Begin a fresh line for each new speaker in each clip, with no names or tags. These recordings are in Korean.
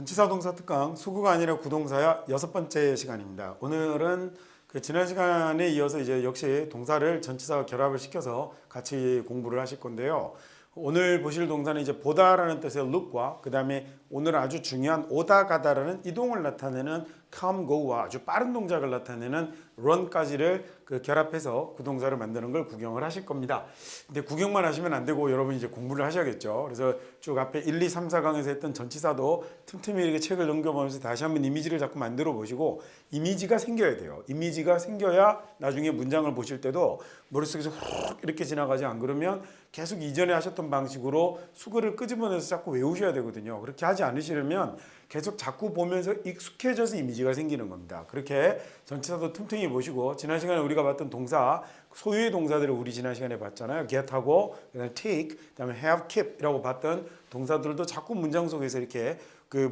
전치사 동사 특강 수구가 아니라 구동사야 6번째 시간입니다. 오늘은 지난 시간에 이어서 이제 역시 동사를 전치사와 결합을 시켜서 같이 공부를 하실 건데요. 오늘 보실 동사는 이제 보다라는 뜻의 look과 그 다음에 오늘 아주 중요한 오다 가다라는 이동을 나타내는 come, go와 아주 빠른 동작을 나타내는 run까지를 결합해서 구동사를 만드는 걸 구경을 하실 겁니다. 근데 구경만 하시면 안 되고 여러분 이제 공부를 하셔야겠죠. 그래서 쭉 앞에 1, 2, 3, 4강에서 했던 전치사도 틈틈이 이렇게 책을 넘겨보면서 다시 한번 이미지를 자꾸 만들어 보시고 이미지가 생겨야 돼요. 이미지가 생겨야 나중에 문장을 보실 때도 머릿속에서 훅 이렇게 지나가지 안 그러면 계속 이전에 하셨던 방식으로 수그를 끄집어내서 자꾸 외우셔야 되거든요. 그렇게 하지 않으시려면 계속 자꾸 보면서 익숙해져서 이미지가 생기는 겁니다. 그렇게 전치사도 틈틈이 보시고 지난 시간에 우리가 봤던 동사 소유의 동사들을 우리 지난 시간에 봤잖아요. get하고 그다음에 take, 그다음에 have, keep이라고 봤던 동사들도 자꾸 문장 속에서 이렇게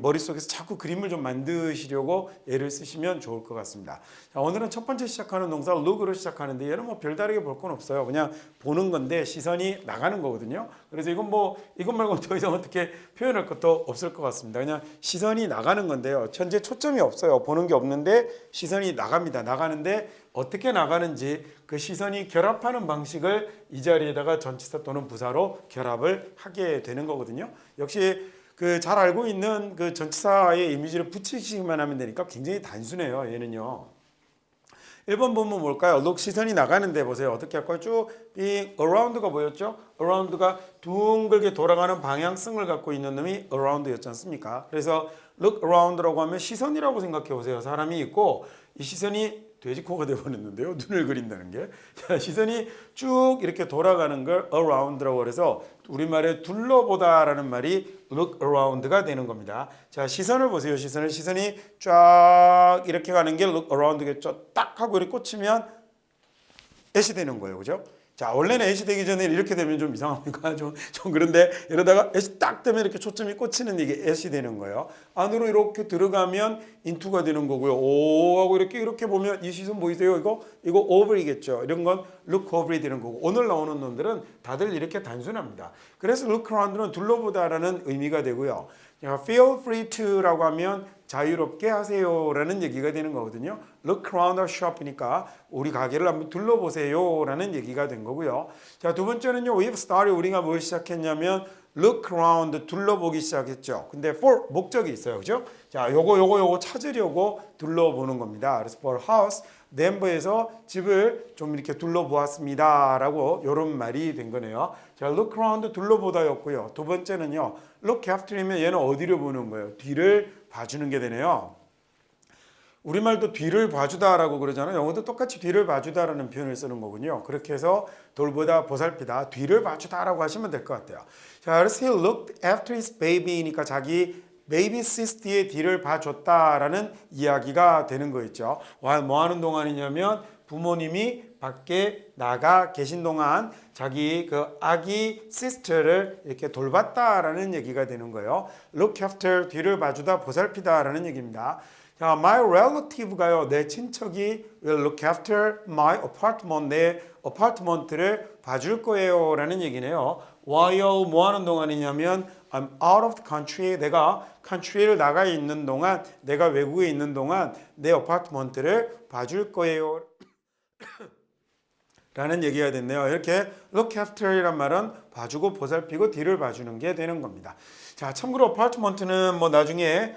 머릿속에서 자꾸 그림을 좀 만드시려고 애를 쓰시면 좋을 것 같습니다. 자, 오늘은 첫 번째 시작하는 동사 look으로 시작하는데 얘는 뭐 별다르게 볼 건 없어요. 그냥 보는 건데 시선이 나가는 거거든요. 그래서 이건 이것 말고 더 이상 어떻게 표현할 것도 없을 것 같습니다. 그냥 시선이 나가는 건데요. 현재 초점이 없어요. 보는 게 없는데 시선이 나갑니다. 나가는데 어떻게 나가는지 그 시선이 결합하는 방식을 이 자리에다가 전치사 또는 부사로 결합을 하게 되는 거거든요. 역시 잘 알고 있는 전치사의 이미지를 붙이시기만 하면 되니까 굉장히 단순해요. 얘는요. 1번 보면 뭘까요? look 시선이 나가는데 보세요. 어떻게 할까요? 쭉 being around가 뭐였죠? around가 둥글게 돌아가는 방향성을 갖고 있는 놈이 around였지 않습니까? 그래서 look around라고 하면 시선이라고 생각해 보세요. 사람이 있고 이 시선이 돼지코가 되어버렸는데요. 눈을 그린다는 게. 자, 시선이 쭉 이렇게 돌아가는 걸 around라고 그래서 우리말에 둘러보다라는 말이 look around가 되는 겁니다. 자, 시선을 보세요. 시선이 쫙 이렇게 가는 게 look around겠죠. 딱 하고 이렇게 꽂히면 애시 되는 거예요. 그죠? 자, 원래는 애시 되기 전에 이렇게 되면 좀 이상합니까? 좀 그런데 이러다가 애시 딱 되면 이렇게 초점이 꽂히는 이게 애시 되는 거예요. 안으로 이렇게 들어가면 인투가 되는 거고요. 오 하고 이렇게 보면 이 시선 보이세요? 이거 over이겠죠. 이런 건 look over이 되는 거고 오늘 나오는 놈들은 다들 이렇게 단순합니다. 그래서 look around는 둘러보다라는 의미가 되고요. feel free to라고 하면 자유롭게 하세요라는 얘기가 되는 거거든요. Look around our shop이니까 우리 가게를 한번 둘러보세요라는 얘기가 된 거고요. 자, 두 번째는요. We've started 우리가 뭘 시작했냐면 look around 둘러보기 시작했죠. 근데 for 목적이 있어요. 그죠? 자, 요거 찾으려고 둘러보는 겁니다. 그래서 for house 덴버에서 집을 좀 이렇게 둘러보았습니다. 라고 이런 말이 된 거네요. 자, look around 둘러보다였고요. 두 번째는요. look after이면 얘는 어디를 보는 거예요? 뒤를 봐주는 게 되네요. 우리말도 뒤를 봐주다라고 그러잖아요. 영어도 똑같이 뒤를 봐주다라는 표현을 쓰는 거군요. 그렇게 해서 돌보다 보살피다 뒤를 봐주다라고 하시면 될 것 같아요. 자, 그래서 he looked after his baby니까 자기 베이비 시스티의 뒤를 봐줬다라는 이야기가 되는 거 있죠. 뭐 하는 동안이냐면 부모님이 밖에 나가 계신 동안 자기 아기 시스터를 이렇게 돌봤다라는 얘기가 되는 거예요. Look after 뒤를 봐주다 보살피다라는 얘기입니다. 자, my relative가요. 내 친척이 will look after my apartment 내 어파트먼트를 봐줄 거예요 라는 얘기네요. while 뭐 하는 동안이냐면 I'm out of the country 내가 country를 나가 있는 동안 내가 외국에 있는 동안 내 어파트먼트를 봐줄 거예요 라는 얘기가 됐네요. 이렇게 look after이란 말은 봐주고 보살피고 뒤를 봐주는 게 되는 겁니다. 자, 참고로 어파트먼트는 뭐 나중에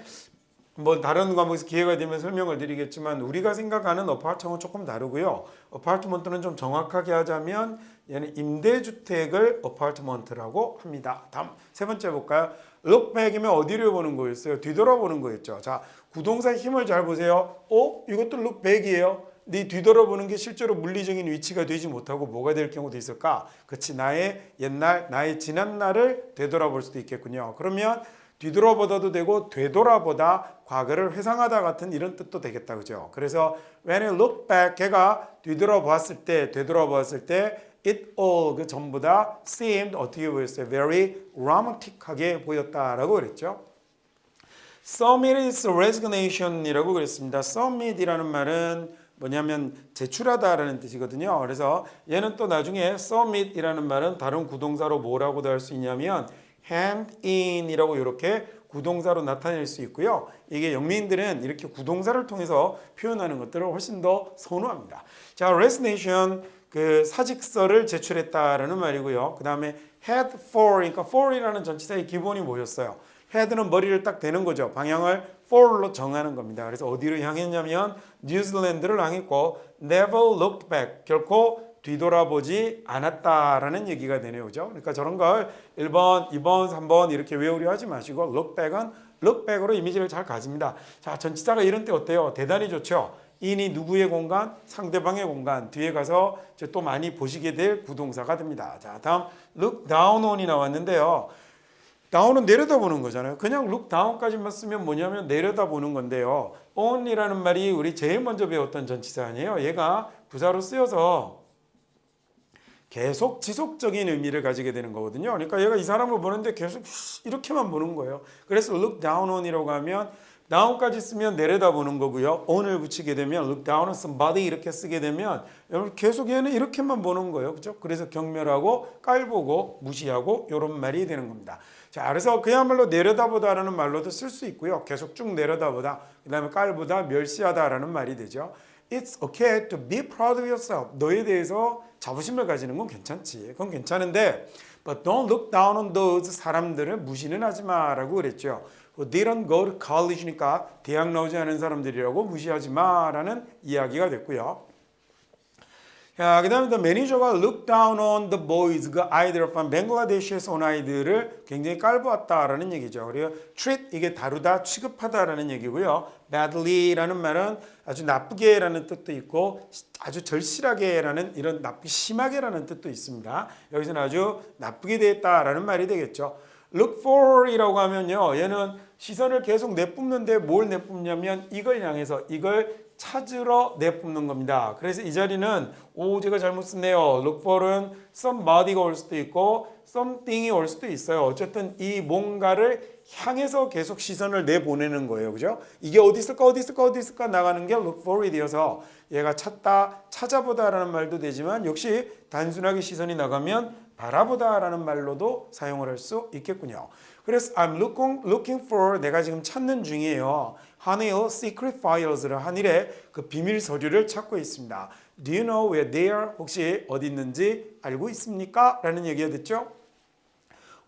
다른 과목에서 기회가 되면 설명을 드리겠지만 우리가 생각하는 어파트먼트는 조금 다르고요. 어파트먼트는 좀 정확하게 하자면 얘는 임대주택을 어파트먼트라고 합니다. 다음 세 번째 볼까요? look back이면 어디를 보는 거였어요? 뒤돌아보는 거였죠. 자, 구동사의 힘을 잘 보세요. 이것도 look back이에요. 네 뒤돌아보는 게 실제로 물리적인 위치가 되지 못하고 뭐가 될 경우도 있을까? 그렇지, 나의 옛날, 나의 지난 날을 되돌아볼 수도 있겠군요. 그러면 뒤돌아보다도 되고 되돌아보다 과거를 회상하다 같은 이런 뜻도 되겠다. 그죠? 그래서 when I look back 걔가 되돌아보았을 때 it all 전부 다 seemed 어떻게 보였어요? very romantic하게 보였다라고 그랬죠. submit is resignation이라고 그랬습니다. submit이라는 말은 뭐냐면 제출하다라는 뜻이거든요. 그래서 얘는 또 나중에 submit이라는 말은 다른 구동사로 뭐라고도 할 수 있냐면 hand in 이라고 이렇게 구동사로 나타낼 수 있고요. 이게 영미인들은 이렇게 구동사를 통해서 표현하는 것들을 훨씬 더 선호합니다. 자, resignation 그 사직서를 제출했다라는 말이고요. 그 다음에 head for, 그러니까 for이라는 전치사의 기본이 뭐였어요? head는 머리를 딱 대는 거죠. 방향을 for로 정하는 겁니다. 그래서 어디로 향했냐면 뉴질랜드를 향했고 never looked back, 결코 뒤돌아보지 않았다라는 얘기가 되네요. 그죠? 그러니까 저런 걸 1번, 2번, 3번 이렇게 외우려 하지 마시고 look back은 look back으로 이미지를 잘 가집니다. 자, 전치사가 이런 때 어때요? 대단히 좋죠. 인이 누구의 공간? 상대방의 공간. 뒤에 가서 이제 또 많이 보시게 될 부동사가 됩니다. 자, 다음 look down on이 나왔는데요. down은 내려다보는 거잖아요. 그냥 look down까지만 쓰면 뭐냐면 내려다보는 건데요. on이라는 말이 우리 제일 먼저 배웠던 전치사 아니에요. 얘가 부사로 쓰여서 계속 지속적인 의미를 가지게 되는 거거든요. 그러니까 얘가 이 사람을 보는데 계속 이렇게만 보는 거예요. 그래서 look down on이라고 하면 down까지 쓰면 내려다보는 거고요. on을 붙이게 되면 look down on somebody 이렇게 쓰게 되면 여러분 계속 얘는 이렇게만 보는 거예요. 그렇죠? 그래서 경멸하고 깔보고 무시하고 이런 말이 되는 겁니다. 자, 그래서 그야말로 내려다보다라는 말로도 쓸 수 있고요. 계속 쭉 내려다보다, 그 다음에 깔보다, 멸시하다라는 말이 되죠. It's okay to be proud of yourself. 너에 대해서 자부심을 가지는 건 괜찮지. 그건 괜찮은데 but don't look down on those 사람들을 무시는 하지 마라고 그랬죠. Who didn't go to college니까 대학 나오지 않은 사람들이라고 무시하지 마라는 이야기가 됐고요. 자, 그 다음에 매니저가 look down on the boys, 그 아이들, 벵글라데시에서 온 아이들을 굉장히 깔보았다라는 얘기죠. 그리고 treat, 이게 다루다, 취급하다라는 얘기고요. badly라는 말은 아주 나쁘게라는 뜻도 있고 아주 절실하게라는 이런 나쁘게 심하게라는 뜻도 있습니다. 여기서는 아주 나쁘게 되었다라는 말이 되겠죠. look for이라고 하면요, 얘는 시선을 계속 내뿜는데 뭘 내뿜냐면 이걸 향해서 이걸 찾으러 내뿜는 겁니다. 그래서 이 자리는 제가 잘못 썼네요. look for은 somebody가 올 수도 있고 something이 올 수도 있어요. 어쨌든 이 뭔가를 향해서 계속 시선을 내보내는 거예요. 그죠? 이게 어디 있을까 어디 있을까 어디 있을까 나가는 게 look for이 되어서 얘가 찾다, 찾아보다라는 말도 되지만 역시 단순하게 시선이 나가면 바라보다라는 말로도 사용을 할 수 있겠군요. 그래서 I'm looking for, 내가 지금 찾는 중이에요. 하늘 secret files를 하늘의 그 비밀 서류를 찾고 있습니다. Do you know where they are? 혹시 어디 있는지 알고 있습니까? 라는 얘기가 됐죠.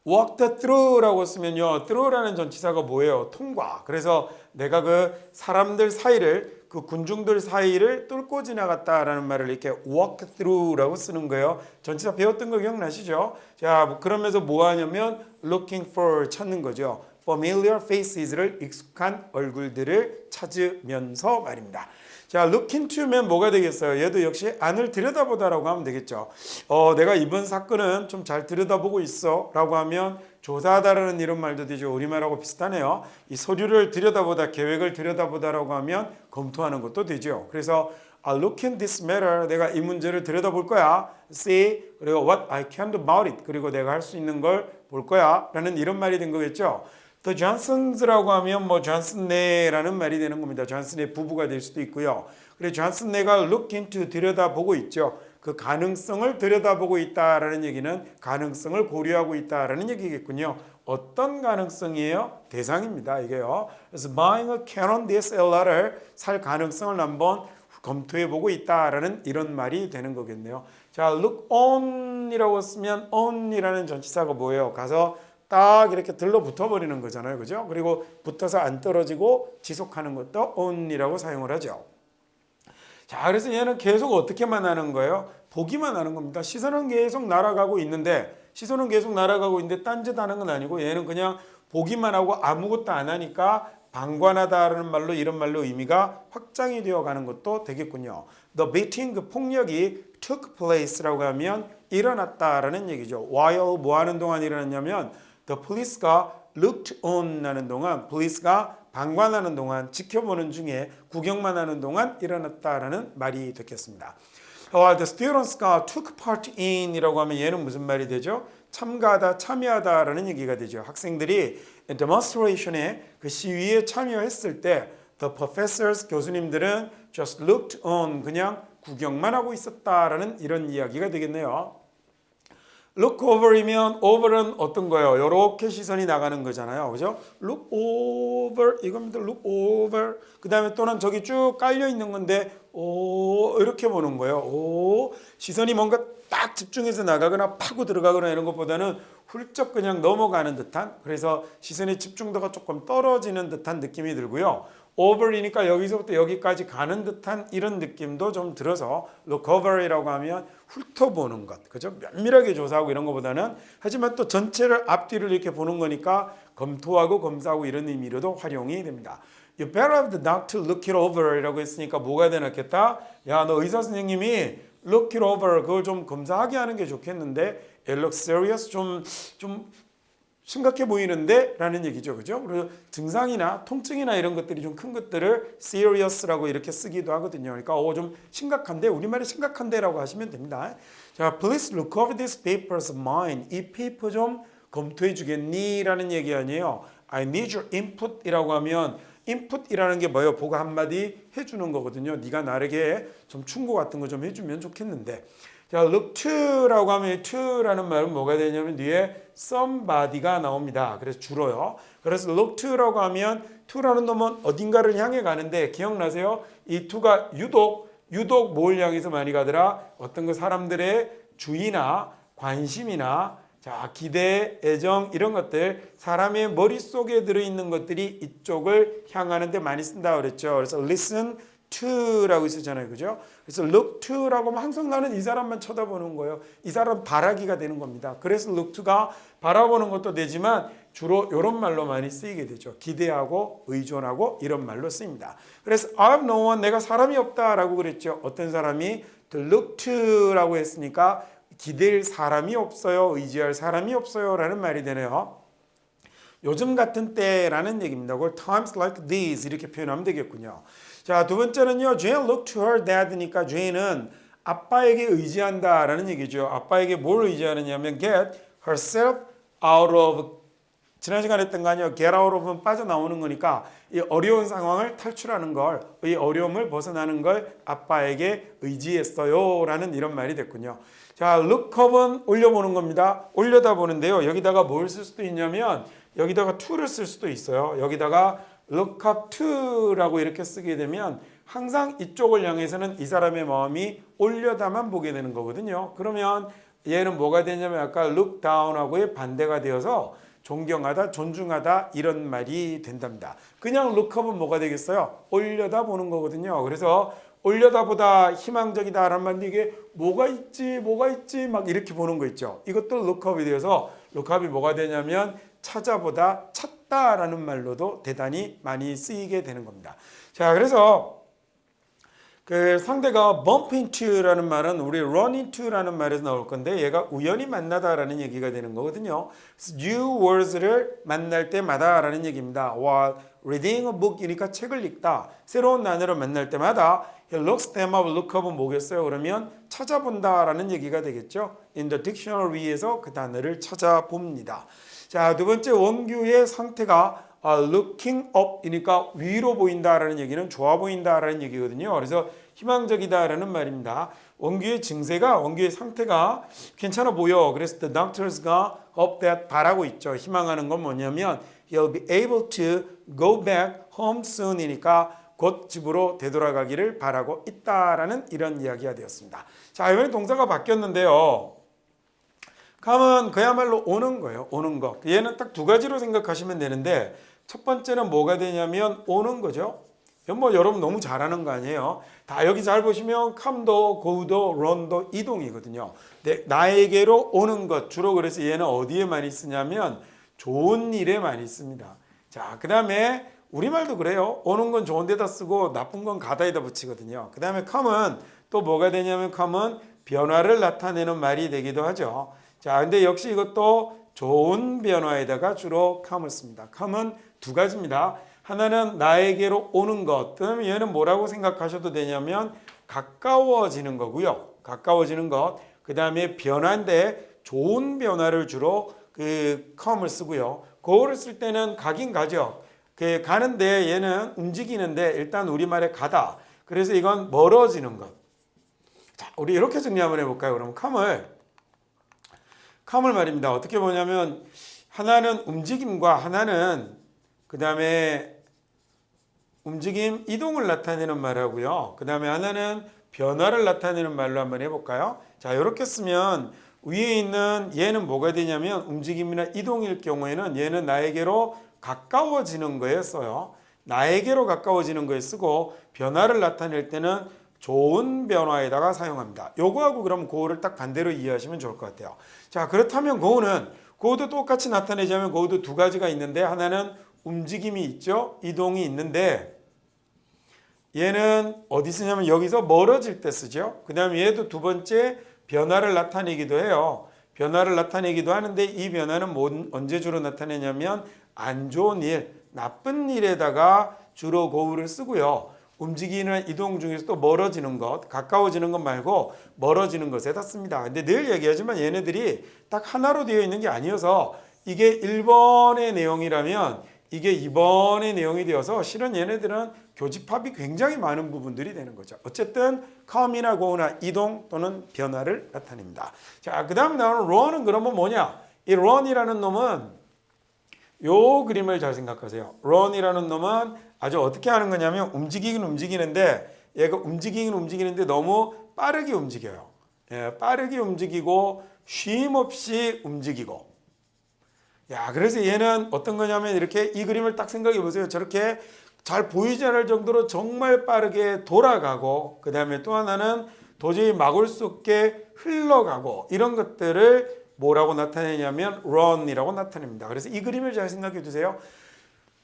walked through라고 쓰면요, through라는 전치사가 뭐예요? 통과. 그래서 내가 그 사람들 사이를, 그 군중들 사이를 뚫고 지나갔다라는 말을 이렇게 walk through라고 쓰는 거예요. 전치사 배웠던 거 기억나시죠? 자, 그러면서 뭐 하냐면 looking for 찾는 거죠. familiar faces를 익숙한 얼굴들을 찾으면서 말입니다. 자, look into면 뭐가 되겠어요? 얘도 역시 안을 들여다보다라고 하면 되겠죠. 내가 이번 사건은 좀 잘 들여다보고 있어 라고 하면 조사하다라는 이런 말도 되죠. 우리말하고 비슷하네요. 이 서류를 들여다보다, 계획을 들여다보다라고 하면 검토하는 것도 되죠. 그래서 I'll look in this matter, 내가 이 문제를 들여다볼 거야. See, 그리고 what I can do about it, 그리고 내가 할 수 있는 걸 볼 거야 라는 이런 말이 된 거겠죠. The Johnsons라고 하면 뭐 존슨네라는 말이 되는 겁니다. 존슨의 부부가 될 수도 있고요. 그래서 존슨네가 look into, 들여다보고 있죠. 그 가능성을 들여다보고 있다라는 얘기는 가능성을 고려하고 있다라는 얘기겠군요. 어떤 가능성이에요? 대상입니다. 이게요. 그래서 buying a Canon DSLR을 살 가능성을 한번 검토해보고 있다라는 이런 말이 되는 거겠네요. 자, look on이라고 쓰면 on이라는 전치사가 뭐예요? 가서 딱 이렇게 들러붙어 버리는 거잖아요. 그죠? 그리고 붙어서 안 떨어지고 지속하는 것도 on이라고 사용을 하죠. 자, 그래서 얘는 계속 어떻게만 하는 거예요? 보기만 하는 겁니다. 시선은 계속 날아가고 있는데 딴짓 하는 건 아니고 얘는 그냥 보기만 하고 아무것도 안 하니까 방관하다라는 말로, 이런 말로 의미가 확장이 되어 가는 것도 되겠군요. The beating, 그 폭력이 took place라고 하면 일어났다라는 얘기죠. while 뭐 하는 동안 일어났냐면 The police가 looked on 하는 동안, police가 방관하는 동안, 지켜보는 중에, 구경만 하는 동안 일어났다라는 말이 되겠습니다. The students가 took part in 이라고 하면 얘는 무슨 말이 되죠? 참가하다, 참여하다라는 얘기가 되죠. 학생들이 demonstration에, 그 시위에 참여했을 때 the professors, 교수님들은 just looked on, 그냥 구경만 하고 있었다라는 이런 이야기가 되겠네요. look over이면 over은 어떤 거예요? 이렇게 시선이 나가는 거잖아요. 그죠? look over 이겁니다. look over. 그 다음에 또는 저기 쭉 깔려 있는 건데 오 이렇게 보는 거예요. 오 시선이 뭔가 딱 집중해서 나가거나 파고 들어가거나 이런 것보다는 훌쩍 그냥 넘어가는 듯한 그래서 시선의 집중도가 조금 떨어지는 듯한 느낌이 들고요. over이니까 여기서부터 여기까지 가는 듯한 이런 느낌도 좀 들어서 look over이라고 하면 훑어보는 것, 그죠? 면밀하게 조사하고 이런 것보다는 하지만 또 전체를 앞뒤를 이렇게 보는 거니까 검토하고 검사하고 이런 의미로도 활용이 됩니다. You better have the doctor look it over이라고 했으니까 뭐가 되겠다? 야, 너 의사 선생님이 look it over 그걸 좀 검사하게 하는 게 좋겠는데 it looks serious 좀 심각해 보이는데 라는 얘기죠. 그죠? 그리고 증상이나 통증이나 이런 것들이 좀 큰 것들을 serious라고 이렇게 쓰기도 하거든요. 그러니까 좀 심각한데 우리말에 심각한데 라고 하시면 됩니다. 자, please look over these papers of mine. 이 페이퍼 좀 검토해 주겠니? 라는 얘기 아니에요. I need your input 이라고 하면 input이라는 게 뭐예요? 보고 한마디 해주는 거거든요. 네가 나에게 좀 충고 같은 거 좀 해주면 좋겠는데 자, look to라고 하면 to라는 말은 뭐가 되냐면 뒤에 somebody가 나옵니다. 그래서 주로요. 그래서 look to라고 하면 to라는 놈은 어딘가를 향해 가는데 기억나세요? 이 to가 유독 뭘 향해서 많이 가더라? 어떤 그 사람들의 주의나 관심이나 자, 기대, 애정 이런 것들 사람의 머릿속에 들어있는 것들이 이쪽을 향하는 데 많이 쓴다 그랬죠. 그래서 listen to라고 쓰잖아요. 그죠? 그래서 look to라고 하면 항상 나는 이 사람만 쳐다보는 거예요. 이 사람 바라기가 되는 겁니다. 그래서 look to가 바라보는 것도 되지만 주로 이런 말로 많이 쓰이게 되죠. 기대하고 의존하고 이런 말로 쓰입니다. 그래서 I have no one 내가 사람이 없다라고 그랬죠. 어떤 사람이 to look to라고 했으니까 기댈 사람이 없어요. 의지할 사람이 없어요. 라는 말이 되네요. 요즘 같은 때라는 얘기입니다. 그걸 times like these 이렇게 표현하면 되겠군요. 자, 두 번째는요. Jane looked to her dad니까 Jane은 아빠에게 의지한다라는 얘기죠. 아빠에게 뭘 의지하느냐면 get herself out of 지난 시간에 했던 거 아니에요. get out of는 빠져나오는 거니까 이 어려운 상황을 탈출하는 걸, 이 어려움을 벗어나는 걸 아빠에게 의지했어요. 라는 이런 말이 됐군요. 자, look up은 올려보는 겁니다. 올려다보는데요. 여기다가 뭘 쓸 수도 있냐면 여기다가 to를 쓸 수도 있어요. 여기다가 look up to라고 이렇게 쓰게 되면 항상 이쪽을 향해서는 이 사람의 마음이 올려다만 보게 되는 거거든요. 그러면 얘는 뭐가 되냐면 아까 look down하고의 반대가 되어서 존경하다, 존중하다 이런 말이 된답니다. 그냥 look up은 뭐가 되겠어요? 올려다 보는 거거든요. 그래서 올려다보다 희망적이다 라는 말인데 이게 뭐가 있지 막 이렇게 보는 거 있죠. 이것도 look up이 되어서 look up이 뭐가 되냐면 찾아보다, 찾다라는 말로도 대단히 많이 쓰이게 되는 겁니다. 자, 그래서 그 상대가 bump into라는 말은 우리 run into라는 말에서 나올 건데 얘가 우연히 만나다라는 얘기가 되는 거거든요. new words를 만날 때마다라는 얘기입니다. while reading a book이니까 책을 읽다. 새로운 단어를 만날 때마다 he looks them up, look up은 뭐겠어요? 그러면 찾아본다라는 얘기가 되겠죠. in the dictionary에서 그 단어를 찾아봅니다. 자, 두 번째 원규의 상태가 looking up이니까 위로 보인다라는 얘기는 좋아 보인다라는 얘기거든요. 그래서 희망적이다라는 말입니다. 원규의 증세가 원규의 상태가 괜찮아 보여. 그래서 the doctors가 hope that 바라고 있죠. 희망하는 건 뭐냐면 he'll be able to go back home soon이니까 곧 집으로 되돌아가기를 바라고 있다라는 이런 이야기가 되었습니다. 자, 이번에 동사가 바뀌었는데요. come은 그야말로 오는 거예요. 오는 거. 얘는 딱 두 가지로 생각하시면 되는데 첫 번째는 뭐가 되냐면 오는 거죠. 뭐 여러분 너무 잘하는 거 아니에요. 다 여기 잘 보시면 come도 go도 run도 이동이거든요. 나에게로 오는 것 주로 그래서 얘는 어디에 많이 쓰냐면 좋은 일에 많이 씁니다. 자, 그 다음에 우리말도 그래요. 오는 건 좋은 데다 쓰고 나쁜 건 가다에다 붙이거든요. 그 다음에 come은 또 뭐가 되냐면 come은 변화를 나타내는 말이 되기도 하죠. 자, 근데 역시 이것도 좋은 변화에다가 주로 come을 씁니다. come은 두 가지입니다. 하나는 나에게로 오는 것. 그다음에 얘는 뭐라고 생각하셔도 되냐면 가까워지는 거고요. 가까워지는 것. 그다음에 변화인데 좋은 변화를 주로 그 come을 쓰고요. go를 쓸 때는 가긴 가죠. 그 가는데 얘는 움직이는데 일단 우리말에 가다. 그래서 이건 멀어지는 것. 자, 우리 이렇게 정리 한번 해볼까요? 그럼 come을 come을 말입니다. 어떻게 보냐면 하나는 움직임과 하나는 그 다음에 움직임, 이동을 나타내는 말하고요. 그 다음에 하나는 변화를 나타내는 말로 한번 해볼까요? 자, 이렇게 쓰면 위에 있는 얘는 뭐가 되냐면 움직임이나 이동일 경우에는 얘는 나에게로 가까워지는 거에 써요. 나에게로 가까워지는 거에 쓰고 변화를 나타낼 때는 좋은 변화에다가 사용합니다. 요거하고 그럼 고우를 딱 반대로 이해하시면 좋을 것 같아요. 자, 그렇다면 고우도 똑같이 나타내자면 고우도 두 가지가 있는데 하나는 움직임이 있죠. 이동이 있는데 얘는 어디 쓰냐면 여기서 멀어질 때 쓰죠. 그 다음에 얘도 두 번째 변화를 나타내기도 해요. 변화를 나타내기도 하는데 이 변화는 언제 주로 나타내냐면 안 좋은 일, 나쁜 일에다가 주로 고우를 쓰고요. 움직이는 이동 중에서도 멀어지는 것, 가까워지는 것 말고 멀어지는 것에다 씁니다. 근데 늘 얘기하지만 얘네들이 딱 하나로 되어 있는 게 아니어서 이게 1번의 내용이라면 이게 2번의 내용이 되어서 실은 얘네들은 교집합이 굉장히 많은 부분들이 되는 거죠. 어쨌든 come이나 go나 이동 또는 변화를 나타냅니다. 자, 그 다음 나오는 run은 그러면 뭐냐? 이 run이라는 놈은 요 그림을 잘 생각하세요. run이라는 놈은 아주 어떻게 하는 거냐면 움직이긴 움직이는데 얘가 움직이긴 움직이는데 너무 빠르게 움직여요. 예, 빠르게 움직이고 쉼 없이 움직이고. 야, 그래서 얘는 어떤 거냐면 이렇게 이 그림을 딱 생각해 보세요. 저렇게 잘 보이지 않을 정도로 정말 빠르게 돌아가고 그 다음에 또 하나는 도저히 막을 수 없게 흘러가고 이런 것들을 뭐라고 나타내냐면 run이라고 나타냅니다. 그래서 이 그림을 잘 생각해 주세요.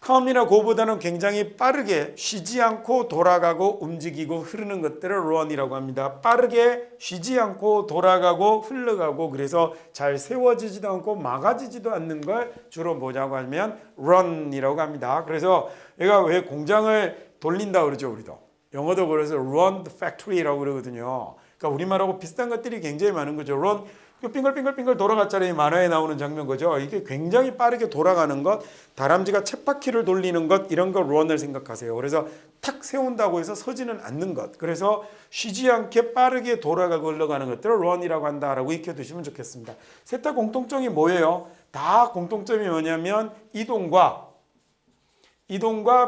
come이나 go보다는 굉장히 빠르게 쉬지 않고 돌아가고 움직이고 흐르는 것들을 run이라고 합니다. 빠르게 쉬지 않고 돌아가고 흘러가고 그래서 잘 세워지지도 않고 막아지지도 않는 걸 주로 뭐라고 하면 run이라고 합니다. 그래서 얘가 왜 공장을 돌린다 그러죠, 우리도. 영어도 그래서 run the factory라고 그러거든요. 그러니까 우리말하고 비슷한 것들이 굉장히 많은 거죠. run 빙글빙글빙글 돌아갔잖아요. 만화에 나오는 장면 거죠. 이게 굉장히 빠르게 돌아가는 것, 다람쥐가 쳇바퀴를 돌리는 것 이런 걸 run을 생각하세요. 그래서 탁 세운다고 해서 서지는 않는 것. 그래서 쉬지 않게 빠르게 돌아가고 흘러가는 것들을 run이라고 한다라고 익혀두시면 좋겠습니다. 셋 다 공통점이 뭐예요? 다 공통점이 뭐냐면 이동과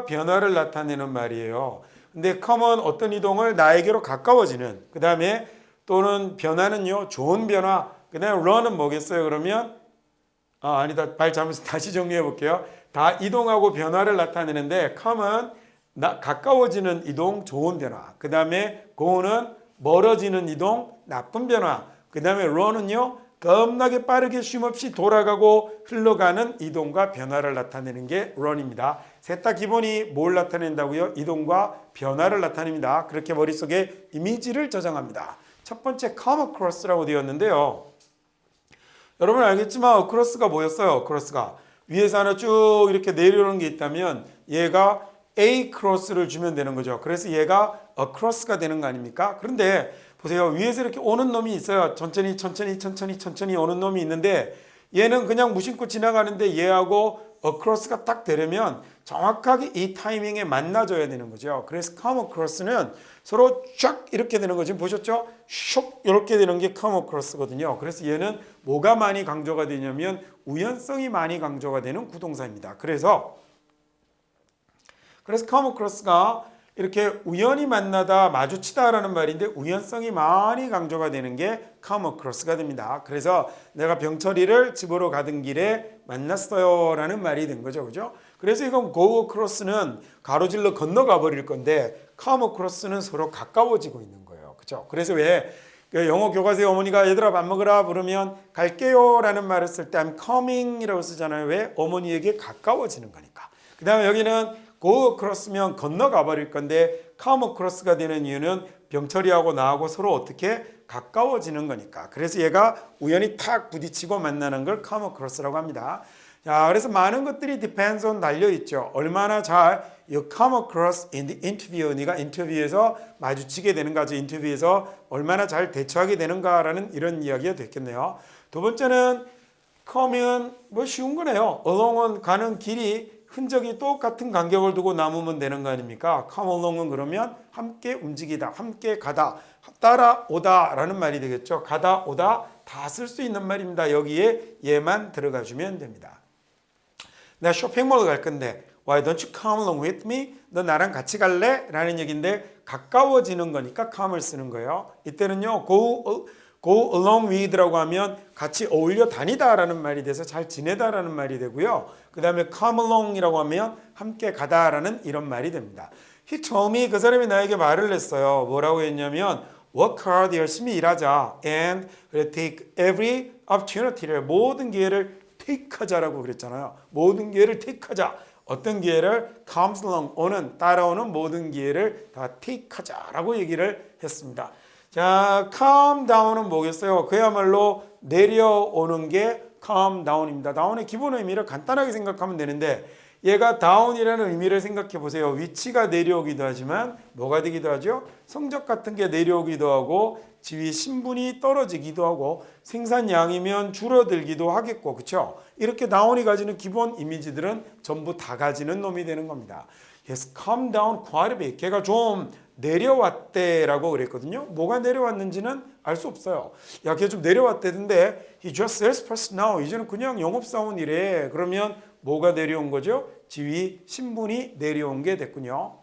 변화를 나타내는 말이에요. 근데 come은 어떤 이동을 나에게로 가까워지는 그 다음에 또는 변화는요 좋은 변화 그 다음에 run은 뭐겠어요? 그러면 아니다. 말 잘못해서 다시 정리해 볼게요. 다 이동하고 변화를 나타내는데 come은 가까워지는 이동, 좋은 변화. 그 다음에 go는 멀어지는 이동, 나쁜 변화. 그 다음에 run은요 겁나게 빠르게 쉼없이 돌아가고 흘러가는 이동과 변화를 나타내는 게 run입니다. 셋 다 기본이 뭘 나타낸다고요? 이동과 변화를 나타냅니다. 그렇게 머릿속에 이미지를 저장합니다. 첫 번째 come across라고 되었는데요. 여러분 알겠지만 across가 뭐였어요? across가 위에서 하나 쭉 이렇게 내려오는 게 있다면 얘가 A cross를 주면 되는 거죠. 그래서 얘가 across가 되는 거 아닙니까? 그런데 보세요. 위에서 이렇게 오는 놈이 있어요. 천천히 오는 놈이 있는데 얘는 그냥 무심코 지나가는데 얘하고 across가 딱 되려면 정확하게 이 타이밍에 만나줘야 되는 거죠. 그래서 come across는 서로 쫙 이렇게 되는 거 지금 보셨죠? 슉 이렇게 되는 게 come across거든요. 그래서 얘는 뭐가 많이 강조가 되냐면 우연성이 많이 강조가 되는 구동사입니다. 그래서 come across가 이렇게 우연히 만나다 마주치다라는 말인데 우연성이 많이 강조가 되는 게 come across가 됩니다. 그래서 내가 병철이를 집으로 가던 길에 만났어요 라는 말이 된 거죠. 그죠? 그래서 이건 go across는 가로질러 건너가 버릴 건데 come across는 서로 가까워지고 있는 거예요. 그죠? 그래서 왜 영어 교과서에 어머니가 얘들아 밥 먹으라 부르면 갈게요 라는 말을 쓸 때 I'm coming 이라고 쓰잖아요. 왜? 어머니에게 가까워지는 거니까. 그 다음에 여기는 go across면 건너가 버릴 건데 come across가 되는 이유는 병철이하고 나하고 서로 어떻게 가까워지는 거니까. 그래서 얘가 우연히 탁 부딪히고 만나는 걸 come across라고 합니다. 자, 그래서 많은 것들이 depends on 달려 있죠. 얼마나 잘 you come across in the interview, 네가 인터뷰에서 마주치게 되는가, 인터뷰에서 얼마나 잘 대처하게 되는가라는 이런 이야기가 됐겠네요. 두 번째는 come은 뭐 쉬운 거네요. along은 가는 길이 흔적이 똑같은 간격을 두고 남으면 되는 거 아닙니까? come along은 그러면 함께 움직이다, 함께 가다, 따라오다 라는 말이 되겠죠. 가다, 오다, 다 쓸 수 있는 말입니다. 여기에 얘만 들어가 주면 됩니다. 나 쇼핑몰 갈 건데 Why don't you come along with me? 너 나랑 같이 갈래? 라는 얘기인데 가까워지는 거니까 come을 쓰는 거예요. 이때는요 go along with라고 하면 같이 어울려 다니다라는 말이 돼서 잘 지내다라는 말이 되고요. 그 다음에 come along이라고 하면 함께 가다라는 이런 말이 됩니다. He told me, 그 사람이 나에게 말을 했어요. 뭐라고 했냐면 work hard, 열심히 일하자 and take every opportunity를 모든 기회를 take 하자라고 그랬잖아요. 모든 기회를 take 하자. 어떤 기회를 comes along, 오는 따라오는 모든 기회를 다 take 하자라고 얘기를 했습니다. 자, calm down은 뭐겠어요? 그야말로 내려오는 게 calm down입니다. down의 기본 의미를 간단하게 생각하면 되는데 얘가 down이라는 의미를 생각해 보세요. 위치가 내려오기도 하지만 뭐가 되기도 하죠? 성적 같은 게 내려오기도 하고 지위 신분이 떨어지기도 하고 생산량이면 줄어들기도 하겠고 그렇죠? 이렇게 down이 가지는 기본 이미지들은 전부 다 가지는 놈이 되는 겁니다. Yes, calm down quite a bit. 걔가 좀 내려왔대라고 그랬거든요. 뭐가 내려왔는지는 알 수 없어요. 야, 걔 좀 내려왔대는데 he just salesperson now. 이제는 그냥 영업사원이래. 그러면 뭐가 내려온 거죠? 지위, 신분이 내려온 게 됐군요.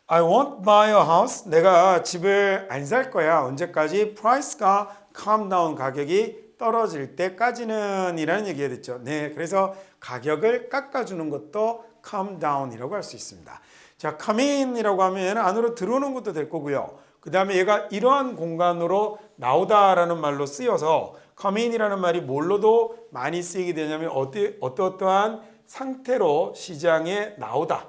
I won't buy a house. 내가 집을 안 살 거야. 언제까지? price가 calm down, 가격이 떨어질 때까지는 이라는 얘기가 됐죠. 네, 그래서 가격을 깎아주는 것도 calm down이라고 할 수 있습니다. 자, come in이라고 하면 안으로 들어오는 것도 될 거고요. 그 다음에 얘가 이러한 공간으로 나오다라는 말로 쓰여서 come in이라는 말이 뭘로도 많이 쓰이게 되냐면 어떠한 상태로 시장에 나오다.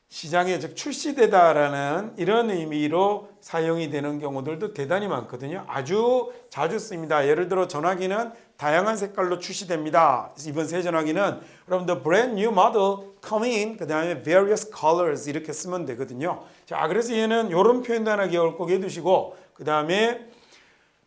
시장에 즉 출시되다라는 이런 의미로 사용이 되는 경우들도 대단히 많거든요. 아주 자주 씁니다. 예를 들어 전화기는 다양한 색깔로 출시됩니다. 이번 새 전화기는 여러분들 brand new model come in 그 다음에 various colors 이렇게 쓰면 되거든요. 자, 그래서 얘는 이런 표현도 하나 기억을 꼭 해두시고 그 다음에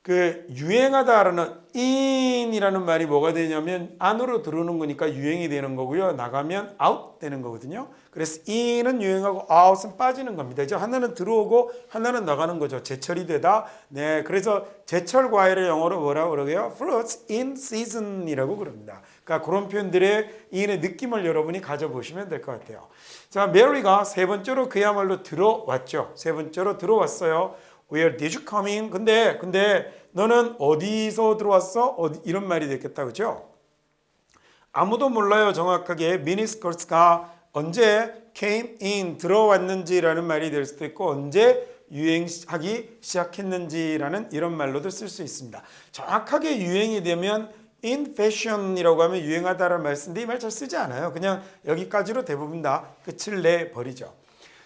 그 유행하다라는 in이라는 말이 뭐가 되냐면 안으로 들어오는 거니까 유행이 되는 거고요. 나가면 out 되는 거거든요. 그래서 in은 유행하고 out은 빠지는 겁니다. 이제 하나는 들어오고 하나는 나가는 거죠. 제철이 되다. 네, 그래서 제철 과일을 영어로 뭐라고 그러게요? Fruits in season이라고 그럽니다. 그러니까 그런 표현들의 in의 느낌을 여러분이 가져보시면 될 것 같아요. 자, 메리가 세 번째로 그야말로 들어왔죠. 세 번째로 들어왔어요. Where did you come in? 근데 너는 어디서 들어왔어? 이런 말이 됐겠다. 그죠? 아무도 몰라요. 정확하게 miniskirts가 언제 came in 들어왔는지라는 말이 될 수도 있고 언제 유행하기 시작했는지라는 이런 말로도 쓸 수 있습니다. 정확하게 유행이 되면 in fashion이라고 하면 유행하다라는 말 쓰는데 이 말 잘 쓰지 않아요. 그냥 여기까지로 대부분 다 끝을 내버리죠.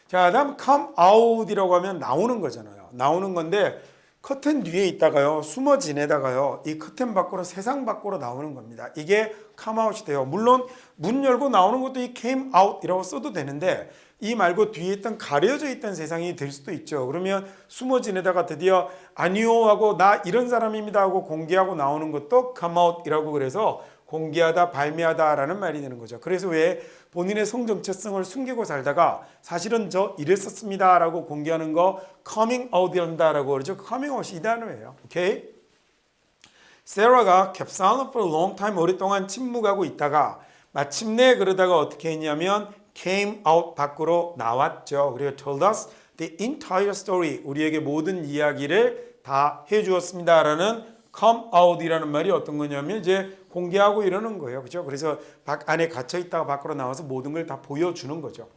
자, 다음 come out이라고 하면 나오는 거잖아요. 나오는 건데 커튼 뒤에 있다가요. 숨어 지내다가요. 이 커튼 밖으로 세상 밖으로 나오는 겁니다. 이게 come out이 돼요. 물론 문 열고 나오는 것도 이 came out이라고 써도 되는데 이 말고 뒤에 있던 가려져 있던 세상이 될 수도 있죠. 그러면 숨어 지내다가 드디어 아니요 하고 나 이런 사람입니다 하고 공개하고 나오는 것도 come out이라고 그래서 공개하다, 발매하다라는 말이 되는 거죠. 그래서 왜 본인의 성정체성을 숨기고 살다가 사실은 저 이랬었습니다라고 공개하는 거 coming out 한다라고 그러죠. coming out이 이 단어예요. 오케이? 세라가 kept silent for a long time 오랫동안 침묵하고 있다가 마침내 그러다가 어떻게 했냐면 came out 밖으로 나왔죠. 그리고 told us the entire story 우리에게 모든 이야기를 다 해주었습니다라는 come out이라는 말이 어떤 거냐면 이제 공개하고 이러는 거예요. 그죠? 그래서 안에 gat혀 있다가 밖으로 나와서 모든 걸 다 보여주는 거죠.